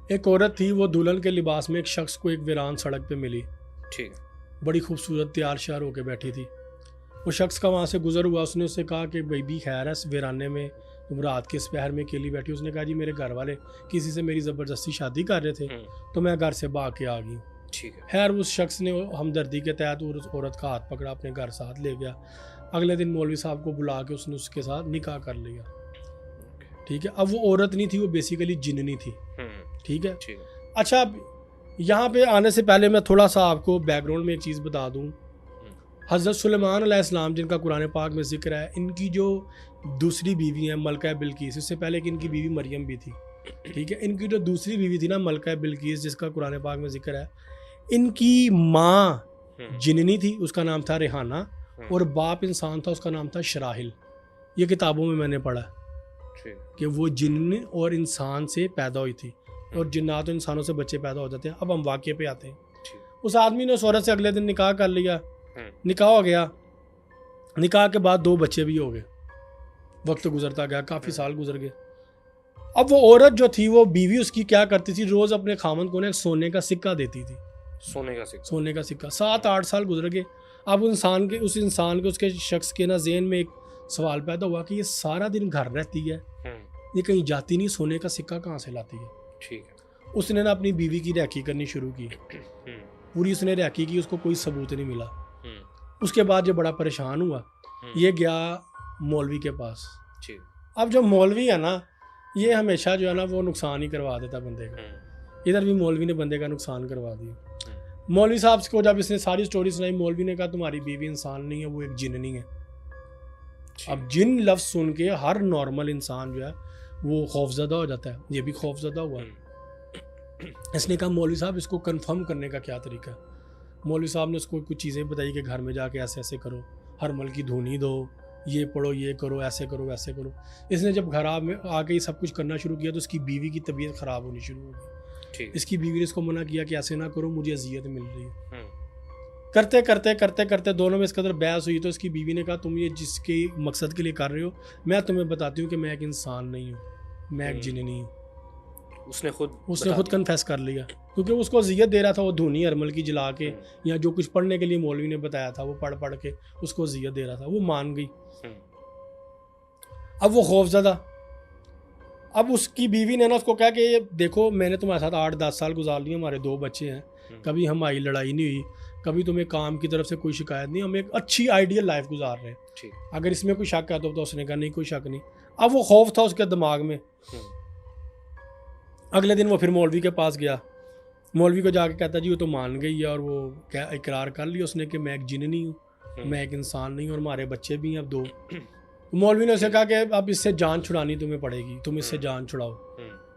एक औरत थी, वो दुल्हन के लिबास में एक शख्स को एक वीरान सड़क पे मिली। ठीक। बड़ी खूबसूरत तैयार श्यार होकर बैठी थी। वो शख्स का वहाँ से गुजर हुआ, उसने उससे कहा कि बेबी खैर है, इस वीराने में तुम रात के इस पहर में अकेली बैठी। उसने कहा जी मेरे घर वाले किसी से मेरी ज़बरदस्ती शादी कर रहे थे तो मैं घर से भाग के आ गई। ठीक है। खैर उस शख्स ने हमदर्दी के तहत उस औरत का हाथ पकड़ा, अपने घर साथ ले गया। अगले दिन मौलवी साहब को बुला के उसने उसके साथ निकाह कर लिया। ठीक है। अब वो औरत नहीं थी, वो बेसिकली जिन्नी थी। ठीक है। ठीक है। अच्छा, अब यहाँ पे आने से पहले मैं थोड़ा सा आपको बैकग्राउंड में एक चीज़ बता दूँ। हज़रत सुलेमान अलैहिस्सलाम जिनका कुरान पाक में जिक्र है, इनकी जो दूसरी बीवी है मलका बिल्कीस, इससे पहले कि इनकी बीवी मरियम भी थी। ठीक है। इनकी जो दूसरी बीवी थी ना मलका बिल्कीस, जिसका कुरान पाक में जिक्र है, इनकी माँ जिन्नी थी, उसका नाम था रेहाना, और बाप इंसान था, उसका नाम था शराहिल। ये किताबों में मैंने पढ़ा कि वो जिन्न और इंसान से पैदा हुई थी, और जिन्नात और इंसानों से बच्चे पैदा हो जाते हैं। अब हम वाक़े पे आते हैं। उस आदमी ने उस औरत से अगले दिन निकाह कर लिया। निकाह हो गया। निकाह के बाद 2 बच्चे भी हो गए। वक्त गुजरता गया, काफ़ी साल गुजर गए। अब वो औरत जो थी, वो बीवी उसकी क्या करती थी, रोज़ अपने खामन को एक सोने का सिक्का देती थी। सोने का सिक्का 7-8 साल गुजर गए। अब उस इंसान के उसके शख्स के ना ज़हन में एक सवाल पैदा हुआ कि ये सारा दिन घर रहती है, ये कहीं जाती नहीं, सोने का सिक्का कहाँ से लाती है। ठीक है। उसने ना अपनी बीवी की रैकी करनी शुरू की। पूरी उसने रैकी की, उसको कोई सबूत नहीं मिला। उसके बाद जो बड़ा परेशान हुआ, ये गया मौलवी के पास। अब जो मौलवी है ना, ये हमेशा जो है ना वो नुकसान ही करवा देता बंदे का। इधर भी मौलवी ने बंदे का नुकसान करवा दिया। मौलवी साहब को जब इसने सारी स्टोरी सुनाई, मौलवी ने कहा तुम्हारी बीवी इंसान नहीं है, वो एक जिन्नी है। अब जिन लफ्ज़ सुन के हर नॉर्मल इंसान जो है वो खौफजदा हो जाता है। ये भी खौफजदा हुआ। इसने कहा मौलवी साहब इसको कंफर्म करने का क्या तरीका है। मौलवी साहब ने उसको कुछ चीज़ें बताई कि घर में जाके ऐसे ऐसे करो, हर मल की धुनी दो, ये पढ़ो, ये करो, ऐसे करो, वैसे करो। इसने जब घर में आके ये सब कुछ करना शुरू किया तो उसकी बीवी की तबीयत ख़राब होनी शुरू हो गई। इसकी बीवी ने इसको मना किया कि ऐसे ना करो, मुझे अजियत मिल रही है। करते करते करते करते दोनों में इस कदर बहस हुई तो इसकी बीवी ने कहा तुम ये जिसके मकसद के लिए कर रहे हो, मैं तुम्हें बताती हूँ कि मैं एक इंसान नहीं हूँ, मैं एक जिन्नी हूँ। उसने खुद कन्फेस कर लिया, क्योंकि उसको अजियत दे रहा था वो धुनी अरमल की जला के, या जो कुछ पढ़ने के लिए मौलवी ने बताया था वो पढ़ पढ़ के उसको अजियत दे रहा था। वो मान गई। अब वो खौफजदा। अब उसकी बीवी ने ना उसको कहा कि देखो मैंने तुम्हारे साथ 8-10 साल गुजार लिए, हमारे 2 बच्चे हैं, कभी हमारी लड़ाई नहीं हुई, कभी तुम्हें काम की तरफ से कोई शिकायत नहीं, हम एक अच्छी आइडियल लाइफ गुजार रहे हैं। अगर इसमें कोई शक है तो उसने कहा नहीं कोई शक नहीं। अब वो खौफ था उसके दिमाग में। अगले दिन वो फिर मौलवी के पास गया। मौलवी को जाके कहता जी वो तो मान गई है, और वो क्या इकरार कर लिया उसने कि मैं एक जिन्नी हूँ, मैं एक इंसान नहीं हूँ, और हमारे बच्चे भी हैं अब 2। मौलवी ने उसे कहा कि अब इससे जान छुड़ानी तुम्हें पड़ेगी, तुम इससे जान छुड़ाओ,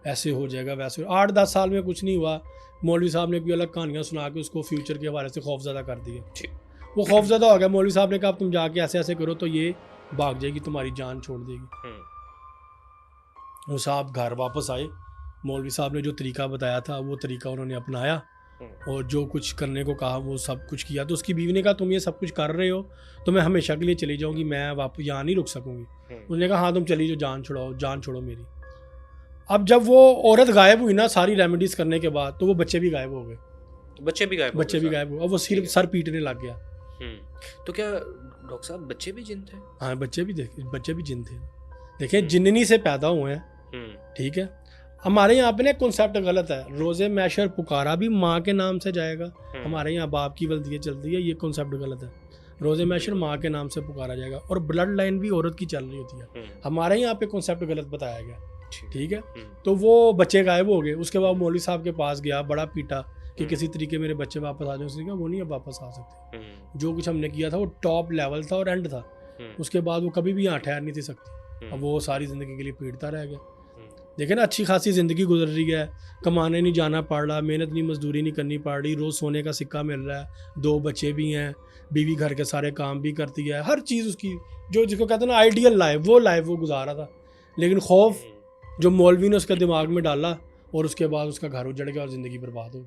ऐसे हो जाएगा वैसे। 8-10 साल में कुछ नहीं हुआ। मौलवी साहब ने कोई अलग कहानियाँ सुना के उसको फ्यूचर के हवाले से खौफजदा कर दिया। वो खौफजदा हो गया। मौलवी साहब ने कहा अब तुम जाके ऐसे ऐसे करो तो ये भाग जाएगी, तुम्हारी जान छोड़ देगी। वो साहब घर वापस आए। मौलवी साहब ने जो तरीका बताया था वो तरीका उन्होंने अपनाया, और जो कुछ करने को कहा वो सब कुछ किया। तो उसकी बीवी ने कहा तुम ये सब कुछ कर रहे हो तो मैं हमेशा के लिए चली जाऊंगी, मैं वापस यहाँ नहीं रुक सकूंगी। उन्होंने कहा हाँ तुम चली जाओ, जान छुड़ाओ, जान छोड़ो मेरी। अब जब वो औरत गायब हुई ना सारी रेमेडीज करने के बाद, तो वो बच्चे भी गायब हो गए। बच्चे भी गायब हुए। अब वो सिर्फ सर पीटने लग गया। तो क्या डॉक्टर साहब बच्चे भी जिन थे? हाँ बच्चे भी जिन थे। देखें जिन्नी से पैदा हुए हैं। ठीक है। हमारे यहाँ पे ना कॉन्सेप्ट गलत है, रोज़े मैशर पुकारा भी माँ के नाम से जाएगा। हमारे यहाँ बाप की वल्दियत चलती है, ये कॉन्सेप्ट गलत है। रोज़े मैशर माँ के नाम से पुकारा जाएगा, और ब्लड लाइन भी औरत की चल रही होती है। हमारे यहाँ पे कॉन्सेप्ट गलत बताया गया। ठीक है। तो वो बच्चे गायब हो गए। उसके बाद मौलवी साहब के पास गया, बड़ा पीटा कि किसी तरीके मेरे बच्चे वापस आ जाए। उसने कहा वो नहीं अब वापस आ सकते, जो कुछ हमने किया था वो टॉप लेवल था और एंड था, उसके बाद वो कभी भी यहाँ ठहर नहीं थी सकती। अब वो सारी ज़िंदगी के लिए पीटता रह गया। देखें ना अच्छी खासी ज़िंदगी गुजर रही है, कमाने नहीं जाना पड़ रहा, मेहनत नहीं मजदूरी नहीं करनी पड़ रही, रोज़ सोने का सिक्का मिल रहा है, 2 बच्चे भी हैं, बीवी घर के सारे काम भी करती है, हर चीज़ उसकी जो जिसको कहते हैं ना आइडियल लाइफ, वो लाइफ वो गुजारा था। लेकिन खौफ जो मौलवी ने उसके दिमाग में डाला, और उसके बाद उसका घर उजड़ गया और ज़िंदगी बर्बाद हो गई।